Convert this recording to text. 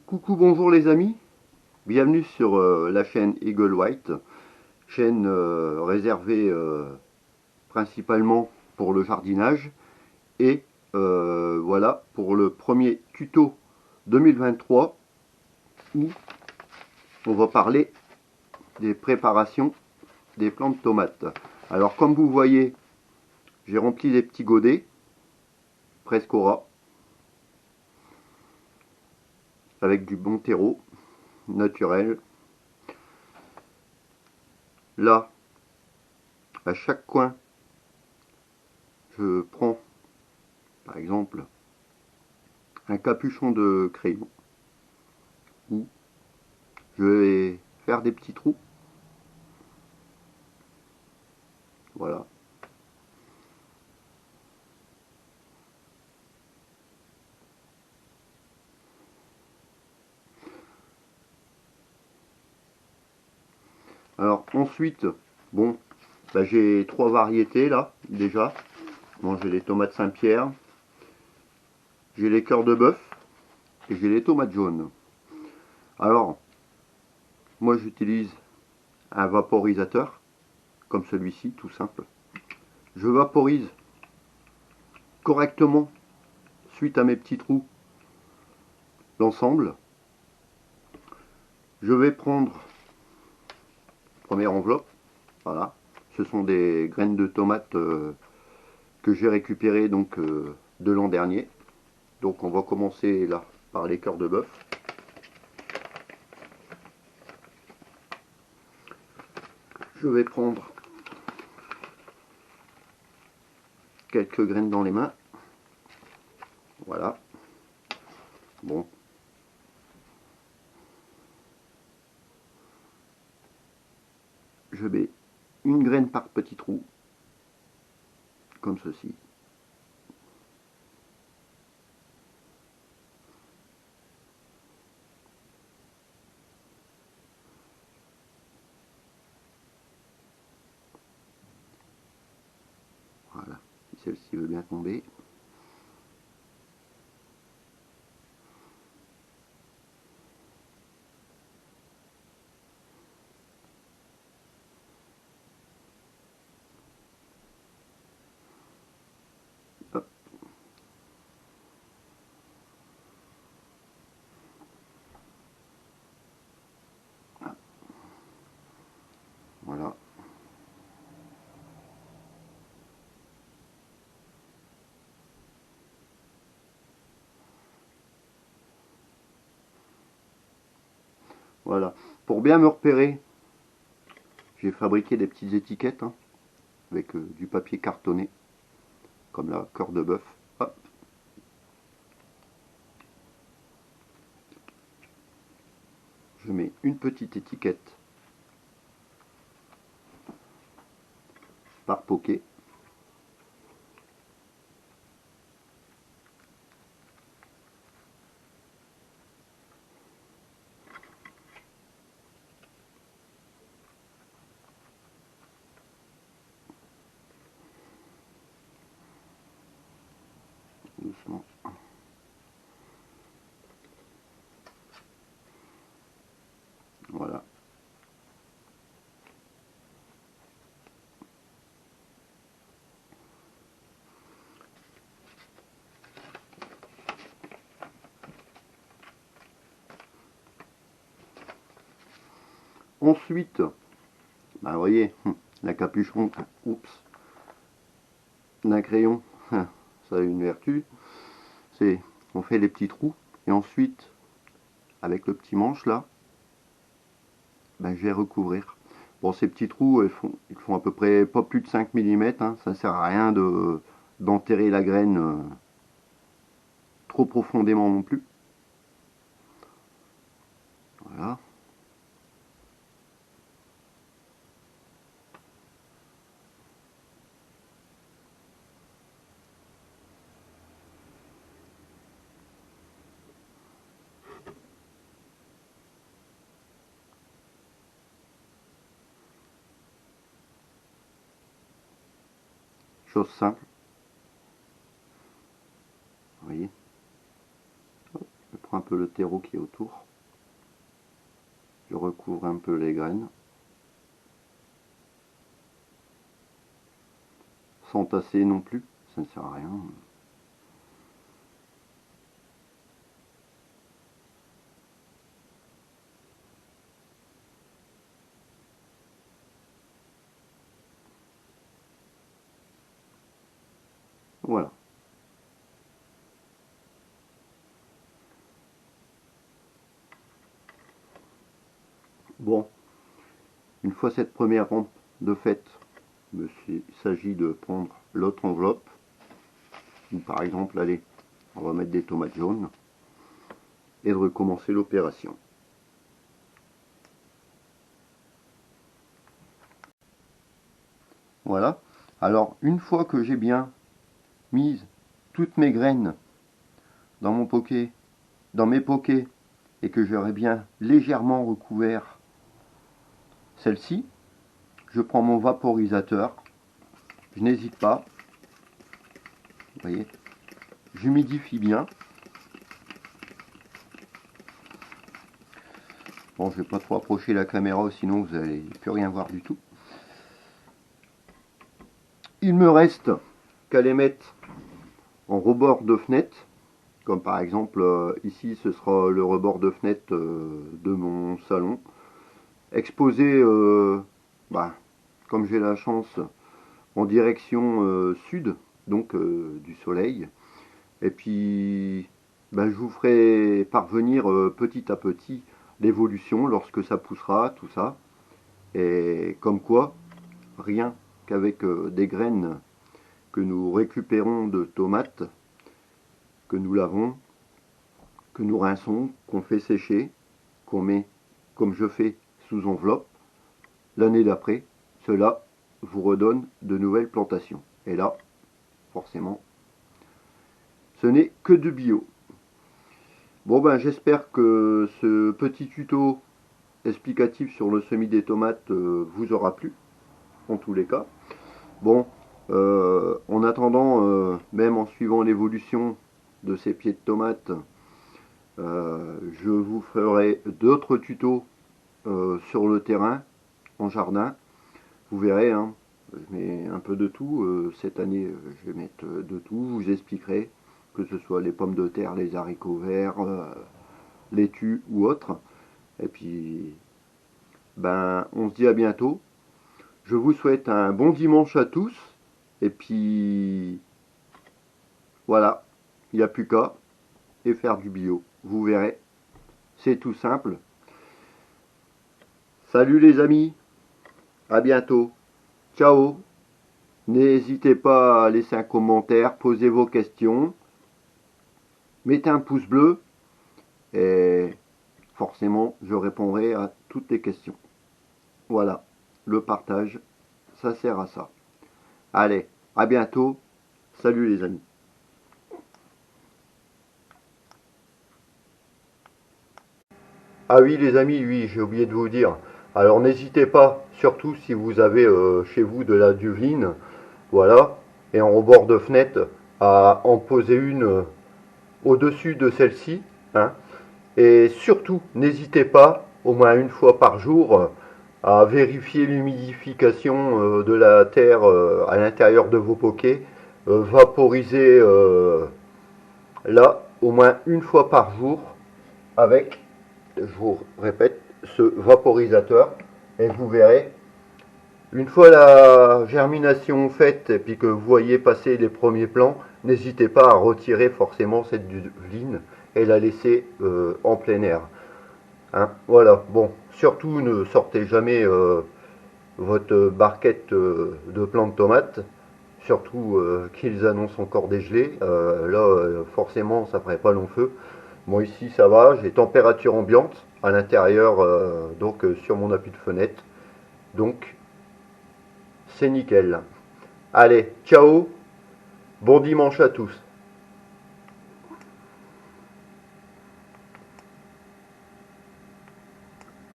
Coucou, bonjour les amis, bienvenue sur la chaîne Eagle White, chaîne réservée principalement pour le jardinage et voilà pour le premier tuto 2023 où on va parler des préparations des plants de tomates. Alors comme vous voyez, j'ai rempli des petits godets, presque au ras, avec du bon terreau naturel. Là, à chaque coin, je prends par exemple un capuchon de crayon où je vais faire des petits trous. Voilà. Alors ensuite, bon, bah, j'ai trois variétés là déjà. Bon, j'ai les tomates Saint-Pierre, j'ai les cœurs de bœuf et j'ai les tomates jaunes. Alors, moi j'utilise un vaporisateur comme celui-ci, tout simple. Je vaporise correctement suite à mes petits trous l'ensemble. Je vais prendre première enveloppe, voilà. Ce sont des graines de tomates que j'ai récupérées donc de l'an dernier. Donc on va commencer là par les cœurs de bœuf. Je vais prendre quelques graines dans les mains. Voilà. Bon. Je mets une graine par petit trou, comme ceci. Voilà. Si celle-ci veut bien tomber. Hop. Voilà. Voilà. Pour bien me repérer, j'ai fabriqué des petites étiquettes hein, avec du papier cartonné, comme la cœur de bœuf. Hop. Je mets une petite étiquette par poquet. Doucement. Voilà. Ensuite, bah, vous voyez, la capuchon, oups, d'un crayon, ça a une vertu, c'est on fait les petits trous et ensuite avec le petit manche là, ben, je vais recouvrir. Bon, ces petits trous ils font à peu près pas plus de 5 mm, hein, ça sert à rien d'enterrer la graine trop profondément non plus. Voilà. Chose simple. Vous voyez. Je prends un peu le terreau qui est autour. Je recouvre un peu les graines. Sans tasser non plus, ça ne sert à rien. Voilà. Bon, une fois cette première rampe de fait, il s'agit de prendre l'autre enveloppe. Ou par exemple, allez, on va mettre des tomates jaunes et de recommencer l'opération. Voilà. Alors, une fois que j'ai bien mis toutes mes graines dans mon poké, dans mes pokés, et que j'aurai bien légèrement recouvert celle-ci, je prends mon vaporisateur, je n'hésite pas, vous voyez, j'humidifie bien. Bon, je ne vais pas trop approcher la caméra, sinon vous n'allez plus rien voir du tout. Il me reste qu'à les mettre en rebord de fenêtre, comme par exemple ici ce sera le rebord de fenêtre de mon salon, exposé, comme j'ai la chance, en direction sud, donc du soleil. Et puis je vous ferai parvenir petit à petit l'évolution lorsque ça poussera, tout ça. Et comme quoi, rien qu'avec des graines que nous récupérons de tomates, que nous lavons, que nous rinçons, qu'on fait sécher, qu'on met, comme je fais, sous enveloppe, l'année d'après, cela vous redonne de nouvelles plantations. Et là, forcément, ce n'est que du bio. Bon j'espère que ce petit tuto explicatif sur le semis des tomates vous aura plu, en tous les cas. Bon, en attendant, même en suivant l'évolution de ces pieds de tomates, je vous ferai d'autres tutos sur le terrain, en jardin. Vous verrez, hein, je mets un peu de tout. Cette année, je vais mettre de tout. Je vous expliquerai, que ce soit les pommes de terre, les haricots verts, laitue ou autre. Et puis, on se dit à bientôt. Je vous souhaite un bon dimanche à tous. Et puis, voilà, il n'y a plus qu'à et faire du bio. Vous verrez, c'est tout simple. Salut les amis, à bientôt. Ciao. N'hésitez pas à laisser un commentaire, poser vos questions. Mettez un pouce bleu et forcément je répondrai à toutes les questions. Voilà, le partage, ça sert à ça. Allez, à bientôt. Salut les amis. Ah oui les amis, oui, j'ai oublié de vous dire. Alors n'hésitez pas, surtout si vous avez chez vous de la duveline, voilà, et en rebord de fenêtre, à en poser une au-dessus de celle-ci, hein. Et surtout, n'hésitez pas, au moins une fois par jour, à vérifier l'humidification de la terre à l'intérieur de vos pokés, vaporiser là au moins une fois par jour avec, je vous répète, ce vaporisateur, et vous verrez, une fois la germination faite et puis que vous voyez passer les premiers plants, n'hésitez pas à retirer forcément cette duveline et la laisser en plein air. Hein, voilà, bon, surtout ne sortez jamais votre barquette de plants de tomates, surtout qu'ils annoncent encore dégelés. Là, forcément, ça ferait pas long feu. Bon, ici, ça va, j'ai température ambiante à l'intérieur, donc sur mon appui de fenêtre. Donc, c'est nickel. Allez, ciao, bon dimanche à tous.